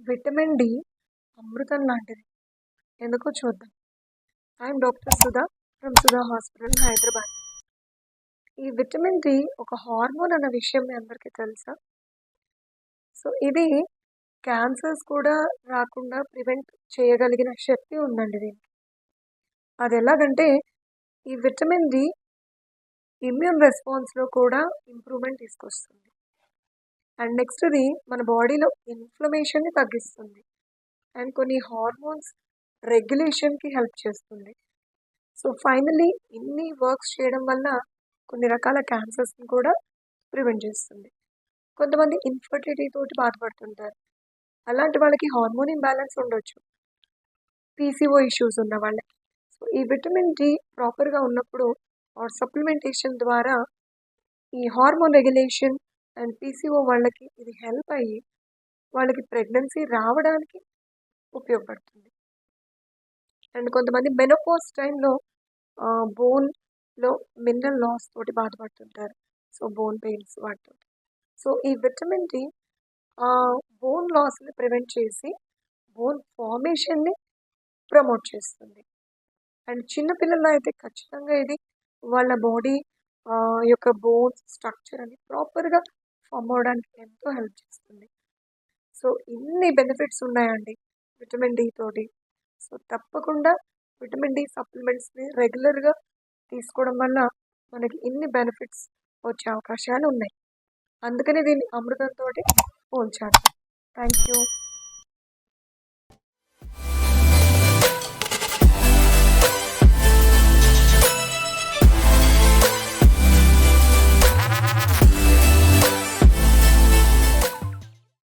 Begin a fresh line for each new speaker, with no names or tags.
Vitamin D అమృతం లాంటిది. ఎందుకో చూద్దాం. I'm doctor Sudha from Sudha hospital, Hyderabad. ఈ విటమిన్ డి ఒక హార్మోన్ అన్న విషయం మీ అందరికీ తెలుసా? సో, ఇది క్యాన్సర్స్ కూడా రాకుండా ప్రివెంట్ చేయగలిగిన శక్తి ఉందండి దీనికి. అదెలాగంటే, ఈ విటమిన్ డి ఇమ్యూన్ రెస్పాన్స్‌లో కూడా ఇంప్రూవ్‌మెంట్ తీసుకొస్తుంది. అండ్ నెక్స్ట్ ఇది మన బాడీలో ఇన్‌ఫ్లమేషన్‌ని తగ్గిస్తుంది. అండ్ కొన్ని హార్మోన్స్ రెగ్యులేషన్‌కి హెల్ప్ చేస్తుంది. సో, ఫైనల్లీ ఇన్ని వర్క్స్ చేయడం వల్ల కొన్ని రకాల క్యాన్సర్స్‌ని కూడా ప్రివెంట్ చేస్తుంది. కొంతమంది ఇన్‌ఫర్టిలిటీ తోటి బాధపడుతుంటారు. అలాంటి వాళ్ళకి హార్మోన్ ఇంబాలెన్స్ ఉండొచ్చు. పీసీఓ ఇష్యూస్ ఉన్న వాళ్ళకి. సో, ఈ విటమిన్ డి ప్రాపర్‌గా ఉన్నప్పుడు ఆర్ సప్లిమెంటేషన్ ద్వారా ఈ హార్మోన్ రెగ్యులేషన్ అండ్ పీసీఓ వాళ్ళకి ఇది హెల్ప్ అయ్యి వాళ్ళకి ప్రెగ్నెన్సీ రావడానికి ఉపయోగపడుతుంది. అండ్ కొంతమంది మెనోపాజ్ టైంలో బోన్‌లో మినరల్ లాస్ తోటి బాధపడుతుంటారు. సో, బోన్ పెయిన్స్ వాటితోటి. సో, ఈ విటమిన్ డి బోన్ లాస్‌ని ప్రివెంట్ చేసి బోన్ ఫార్మేషన్‌ని ప్రమోట్ చేస్తుంది. అండ్ చిన్న పిల్లల్లో అయితే ఖచ్చితంగా ఇది వాళ్ళ బాడీ యొక్క బోన్స్ స్ట్రక్చర్ అని ప్రాపర్‌గా ఫార్మ్ అవ్వడానికి ఎంతో హెల్ప్ చేస్తుంది. సో, ఇన్ని బెనిఫిట్స్ ఉన్నాయండి విటమిన్ డి తోటి. సో, తప్పకుండా విటమిన్ డి సప్లిమెంట్స్‌ని రెగ్యులర్‌గా తీసుకోవడం వల్ల మనకి ఇన్ని బెనిఫిట్స్ వచ్చే అవకాశాలు ఉన్నాయి. అందుకనే దీన్ని అమృతంతోటి పోల్చాను. Thank you.